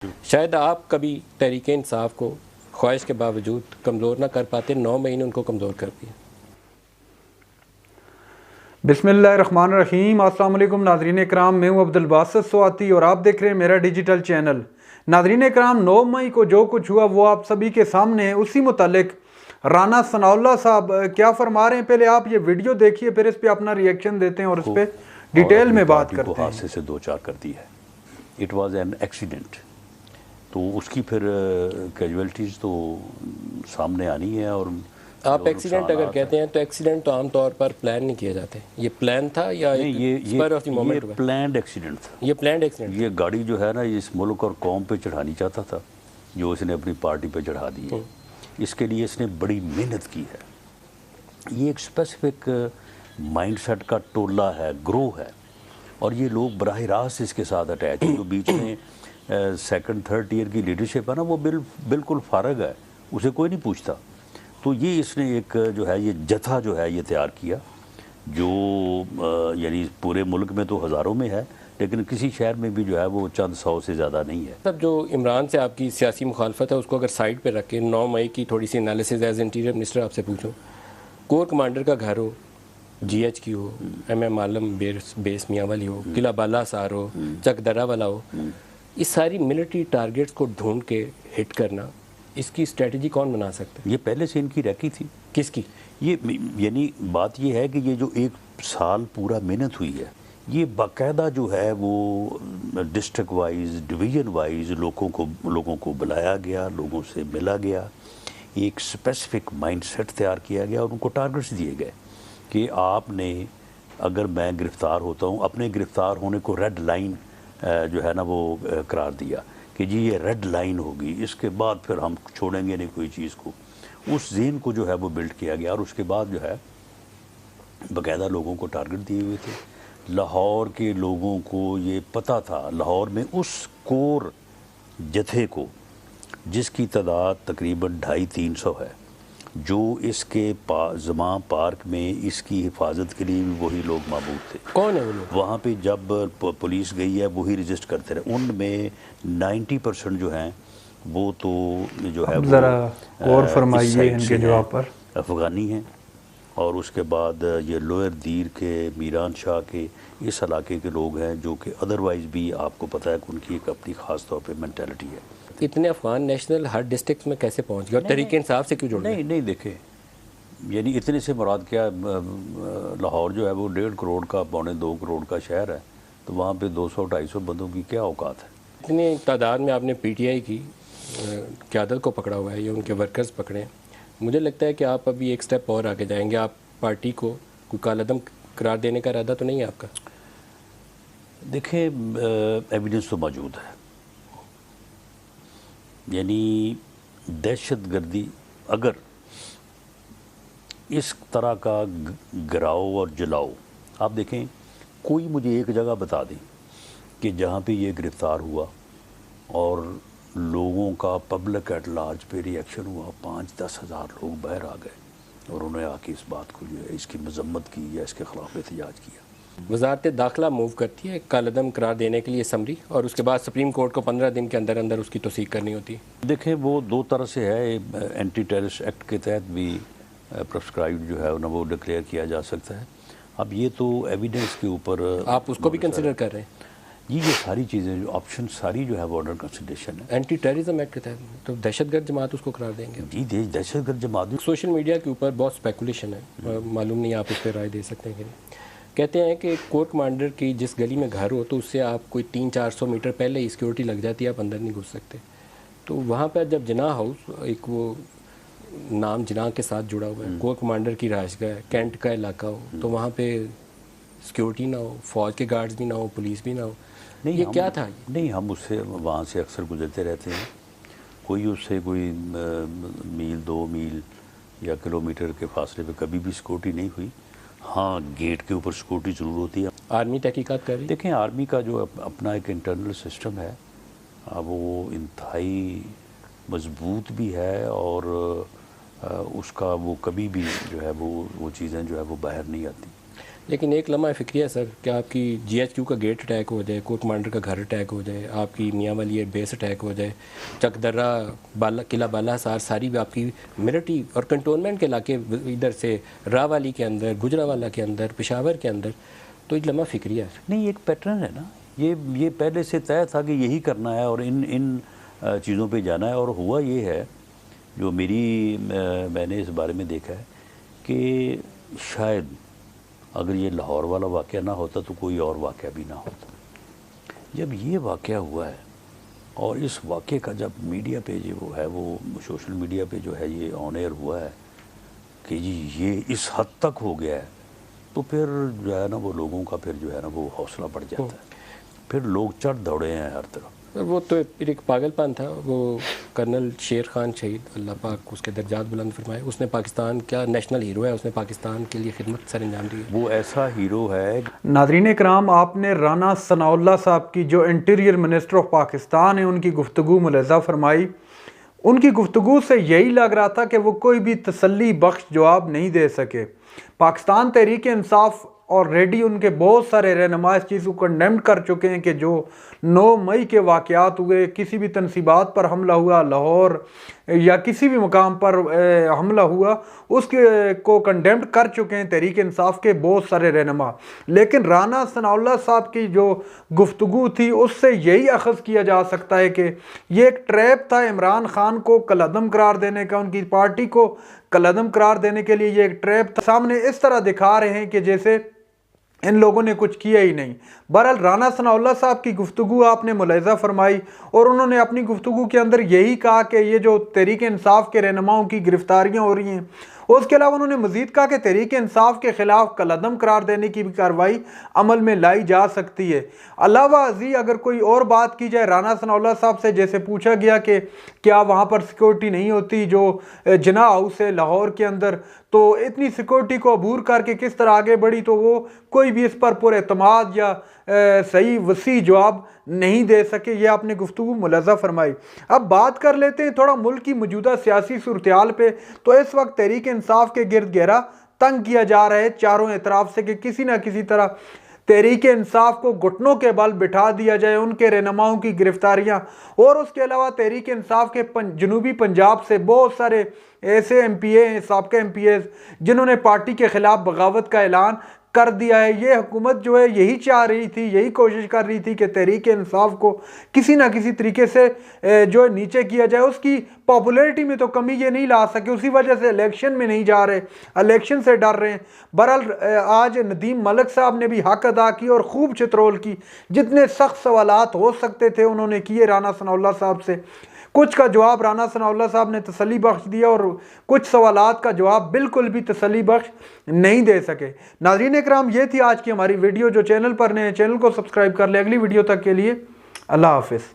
شاید آپ کبھی تحریک انصاف کو خواہش کے باوجود کمزور نہ کر پاتے، 9 مئی نے ان کو کمزور کر دیا۔ بسم اللہ الرحمن الرحیم۔ السلام علیکم ناظرین اکرام، میں ہوں عبدالباسط سواتی اور آپ دیکھ رہے ہیں میرا ڈیجیٹل چینل۔ ناظرین اکرام، 9 مئی کو جو کچھ ہوا وہ آپ سبھی کے سامنے ہے۔ اسی متعلق رانا ثناء اللہ صاحب کیا فرما رہے ہیں، پہلے آپ یہ ویڈیو دیکھیے پھر اس پہ اپنا ریئیکشن دیتے ہیں اور اس پہ ڈیٹیل میں بات کرتے ہیں۔ حادثے سے دوچار کر دی ہے، اٹ واز این ایکسیڈنٹ، تو اس کی پھر کیجویلٹیز تو سامنے آنی ہے۔ اور آپ ایکسیڈنٹ اگر کہتے ہیں تو ایکسیڈنٹ تو عام طور پر پلان نہیں کیے جاتے، یہ پلان تھا یا یہ پلانڈ ایکسیڈنٹ تھا؟ یہ پلانڈ ایکسیڈنٹ، یہ گاڑی جو ہے نا اس ملک اور قوم پہ چڑھانی چاہتا تھا، جو اس نے اپنی پارٹی پہ چڑھا دی ہے۔ اس کے لیے اس نے بڑی محنت کی ہے۔ یہ ایک اسپیسیفک مائنڈ سیٹ کا ٹولہ ہے، گروہ ہے، اور یہ لوگ براہ راست اس کے ساتھ اٹیچ ہیں۔ جو بیچ میں سیکنڈ تھرڈ ٹیئر کی لیڈرشپ ہے نا، وہ بالکل فارغ ہے، اسے کوئی نہیں پوچھتا۔ تو یہ اس نے ایک جو ہے یہ جتھا جو ہے یہ تیار کیا، جو یعنی پورے ملک میں تو ہزاروں میں ہے، لیکن کسی شہر میں بھی جو ہے وہ چند سو سے زیادہ نہیں ہے۔ سب جو عمران سے آپ کی سیاسی مخالفت ہے اس کو اگر سائڈ پہ رکھ کے 9 مئی کی تھوڑی سی انالیسز ایز انٹیریئر منسٹر آپ سے پوچھوں، کور کمانڈر کا گھر ہو، جی ایچ کی ہو، ایم عالم بیس میاں والی ہو، قلعہ بالا سار ہو، چک درہ والا ہو، اس ساری ملٹری ٹارگیٹس کو ڈھونڈ کے ہٹ کرنا، اس کی اسٹریٹجی کون بنا سکتا ہے؟ یہ پہلے سے ان کی ریکی تھی۔ کس کی؟ یہ یعنی بات یہ ہے کہ یہ جو ایک سال پورا محنت ہوئی ہے، یہ باقاعدہ جو ہے وہ ڈسٹرکٹ وائز، ڈویژن وائز لوگوں کو بلایا گیا، لوگوں سے ملا گیا، ایک اسپیسیفک مائنڈ سیٹ تیار کیا گیا اور ان کو ٹارگٹس دیے گئے کہ آپ نے، اگر میں گرفتار ہوتا ہوں، اپنے گرفتار ہونے کو ریڈ لائن جو ہے نا وہ قرار دیا کہ جی یہ ریڈ لائن ہوگی، اس کے بعد پھر ہم چھوڑیں گے نہیں کوئی چیز کو۔ اس ذہن کو جو ہے وہ بلڈ کیا گیا، اور اس کے بعد جو ہے باقاعدہ لوگوں کو ٹارگٹ دیے ہوئے تھے۔ لاہور کے لوگوں کو یہ پتہ تھا، لاہور میں اس کور جتھے کو، جس کی تعداد تقریباً 250-300 ہے، جو اس کے زماں پارک میں اس کی حفاظت کے لیے بھی وہی لوگ موجود تھے۔ کون ہے وہ لوگ؟ وہاں پہ جب پولیس گئی ہے وہی رجسٹ کرتے رہے، ان میں 90% جو ہیں وہ تو جو ہے ذرا غور فرمائیے ان کے جواب پر۔ افغانی ہیں، اور اس کے بعد یہ لوئر دیر کے، میران شاہ کے، اس علاقے کے لوگ ہیں، جو کہ ادروائز بھی آپ کو پتہ ہے کہ ان کی ایک اپنی خاص طور پہ مینٹیلٹی ہے۔ اتنے افغان نیشنل ہر ڈسٹرکٹ میں کیسے پہنچ گئے اور تحریک انصاف سے کیوں جڑ گئے؟ نہیں دیکھیں، یعنی اتنے سے مراد کیا، لاہور جو ہے وہ 1.5 کروڑ کا، 2.25 کروڑ کا شہر ہے، تو وہاں پہ 200-250 بندوں کی کیا اوقات ہے؟ اتنی تعداد میں آپ نے پی ٹی آئی کی قیادت کو پکڑا ہوا ہے یا ان کے ورکرز پکڑے ہیں، مجھے لگتا ہے کہ آپ ابھی ایک سٹیپ اور آگے جائیں گے۔ آپ پارٹی کو کوئی کالعدم قرار دینے کا ارادہ تو نہیں ہے آپ کا؟ دیکھیں، ایویڈنس تو موجود ہے، یعنی دہشت گردی اگر اس طرح کا گراؤ اور جلاؤ، آپ دیکھیں کوئی مجھے ایک جگہ بتا دیں کہ جہاں پہ یہ گرفتار ہوا اور لوگوں کا پبلک ایٹ لارج پہ ریئیکشن ہوا، 5-10 ہزار لوگ باہر آ گئے اور انہوں نے آ کے اس بات کو جو ہے اس کی مذمت کی یا اس کے خلاف احتجاج کیا۔ وزارت داخلہ موو کرتی ہے کالعدم قرار دینے کے لیے سمری، اور اس کے بعد سپریم کورٹ کو 15 دن کے اندر اندر اس کی توثیق کرنی ہوتی ہے۔ دیکھیں، وہ دو طرح سے ہے، اینٹی ٹیررسٹ ایکٹ کے تحت بھی پرسکرائبڈ جو ہے وہ ڈکلیئر کیا جا سکتا ہے۔ اب یہ تو ایویڈنس کے اوپر آپ اس کو بھی کنسیڈر کر رہے ہیں؟ جی، یہ ساری چیزیں جو آپشن ساری جو ہے وہ انڈر کنسیڈریشن ہے۔ اینٹی ٹیررزم ایکٹ کے تحت تو دہشت گرد جماعت اس کو قرار دیں گے؟ جی، دہشت گرد جماعت۔ سوشل میڈیا کے اوپر بہت اسپیکولیشن ہے، معلوم نہیں آپ اس پہ رائے دے سکتے ہیں کہ نہیں۔ کہتے ہیں کہ کور کمانڈر کی جس گلی میں گھر ہو تو اس سے آپ کوئی 300-400 میٹر پہلے ہی سیکورٹی لگ جاتی ہے، آپ اندر نہیں گھس سکتے۔ تو وہاں پہ جب جناح ہاؤس، ایک وہ نام جناح کے ساتھ جڑا ہوا ہے، کور کمانڈر کی رہائش گاہ ہے، کینٹ کا علاقہ ہو، تو وہاں پہ سیکورٹی نہ ہو، فوج کے گارڈز بھی نہ ہو، پولیس بھی نہ ہو، یہ کیا تھا؟ نہیں، ہم اس سے وہاں سے اکثر گزرتے رہتے ہیں، کوئی اس سے کوئی میل 2 میل یا کلومیٹر کے فاصلے پہ کبھی بھی سیکورٹی نہیں ہوئی۔ ہاں، گیٹ کے اوپر سیکورٹی ضرور ہوتی ہے۔ آرمی تحقیقات کر رہی ہے؟ دیکھیں، آرمی کا جو اپنا ایک انٹرنل سسٹم ہے، وہ انتہائی مضبوط بھی ہے، اور اس کا وہ کبھی بھی جو ہے وہ چیزیں جو ہے وہ باہر نہیں آتی۔ لیکن ایک لمحہ فکریہ سر کہ آپ کی GHQ کا گیٹ اٹیک ہو جائے، کورٹ کمانڈر کا گھر اٹیک ہو جائے، آپ کی میاں والی ایئر بیس اٹیک ہو جائے، چک درہ قلعہ بالا حصار ساری آپ کی ملٹری اور کنٹونمنٹ کے علاقے ادھر سے راہ والی کے اندر، گجرانوالہ کے اندر، پشاور کے اندر، تو ایک لمحہ فکریہ ہے. نہیں، ایک پیٹرن ہے نا، یہ پہلے سے طے تھا کہ یہی کرنا ہے اور ان چیزوں پہ جانا ہے. اور ہوا یہ ہے جو میں نے اس بارے میں دیکھا ہے کہ شاید اگر یہ لاہور والا واقعہ نہ ہوتا تو کوئی اور واقعہ بھی نہ ہوتا. جب یہ واقعہ ہوا ہے اور اس واقعے کا جب میڈیا پہ جو ہے وہ سوشل میڈیا پہ جو ہے یہ آن ایئر ہوا ہے کہ جی یہ اس حد تک ہو گیا ہے، تو پھر جو ہے نا وہ لوگوں کا پھر جو ہے نا وہ حوصلہ بڑھ جاتا ہے. پھر لوگ چڑھ دوڑے ہیں ہر طرف. وہ تو ایک پاگل پن تھا. وہ کرنل شیر خان شہید، اللہ پاک اس کے درجات بلند فرمائے، اس نے پاکستان کا نیشنل ہیرو ہے، اس نے پاکستان کے لیے خدمت سر انجام دی ہے. وہ ایسا ہیرو ہے. ناظرین کرام، آپ نے رانا ثناء اللہ صاحب کی جو انٹیریئر منسٹر آف پاکستان ہیں ان کی گفتگو ملاحظہ فرمائی. ان کی گفتگو سے یہی لگ رہا تھا کہ وہ کوئی بھی تسلی بخش جواب نہیں دے سکے. پاکستان تحریک انصاف اور ریڈی ان کے بہت سارے رہنما اس چیز کو کنڈیمڈ کر چکے ہیں کہ جو 9 مئی کے واقعات ہوئے، کسی بھی تنصیبات پر حملہ ہوا، لاہور یا کسی بھی مقام پر حملہ ہوا، اس کو کنڈیمڈ کر چکے ہیں تحریک انصاف کے بہت سارے رہنما. لیکن رانا ثناء اللہ صاحب کی جو گفتگو تھی اس سے یہی اخذ کیا جا سکتا ہے کہ یہ ایک ٹریپ تھا عمران خان کو کالعدم قرار دینے کا، ان کی پارٹی کو کالعدم قرار دینے کے لیے یہ ایک ٹریپ تھا. سامنے اس طرح دکھا رہے ہیں کہ جیسے ان لوگوں نے کچھ کیا ہی نہیں. بہرحال رانا ثناء اللہ صاحب کی گفتگو آپ نے ملاحظہ فرمائی اور انہوں نے اپنی گفتگو کے اندر یہی کہا کہ یہ جو تحریک انصاف کے رہنماؤں کی گرفتاریاں ہو رہی ہیں، اس کے علاوہ انہوں نے مزید کہا کہ تحریک انصاف کے خلاف کالعدم قرار دینے کی بھی کارروائی عمل میں لائی جا سکتی ہے. علاوہ ازیں اگر کوئی اور بات کی جائے رانا ثناء اللہ صاحب سے، جیسے پوچھا گیا کہ کیا وہاں پر سیکورٹی نہیں ہوتی جو جناح ہاؤس ہے لاہور کے اندر، تو اتنی سیکورٹی کو عبور کر کے کس طرح آگے بڑھی، تو وہ کوئی بھی اس پر پر اعتماد یا صحیح وسیع جواب نہیں دے سکے. یہ آپ نے گفتگو ملاحظہ فرمائی. اب بات کر لیتے ہیں تھوڑا ملک کی موجودہ سیاسی صورتحال پہ. تو اس وقت تحریک انصاف کے گرد گھیرا تنگ کیا جا رہا ہے چاروں اطراف سے کہ کسی نہ کسی طرح تحریک انصاف کو گھٹنوں کے بل بٹھا دیا جائے، ان کے رہنماؤں کی گرفتاریاں. اور اس کے علاوہ تحریک انصاف کے جنوبی پنجاب سے بہت سارے ایسے ایم پی اے ہیں، سابقہ ایم پی ایز، جنہوں نے پارٹی کے خلاف بغاوت کا اعلان کر دیا ہے. یہ حکومت جو ہے یہی چاہ رہی تھی، یہی کوشش کر رہی تھی کہ تحریک انصاف کو کسی نہ کسی طریقے سے جو نیچے کیا جائے. اس کی پاپولیرٹی میں تو کمی یہ نہیں لا سکے، اسی وجہ سے الیکشن میں نہیں جا رہے، الیکشن سے ڈر رہے ہیں. بہرحال آج ندیم ملک صاحب نے بھی حق ادا کی اور خوب چترول کی. جتنے سخت سوالات ہو سکتے تھے انہوں نے کیے رانا ثناء اللہ صاحب سے. کچھ کا جواب رانا ثناء اللہ صاحب نے تسلی بخش دیا اور کچھ سوالات کا جواب بالکل بھی تسلی بخش نہیں دے سکے. ناظرین اکرام، یہ تھی آج کی ہماری ویڈیو. جو چینل پر نئے چینل کو سبسکرائب کر لیں. اگلی ویڈیو تک کے لیے اللہ حافظ.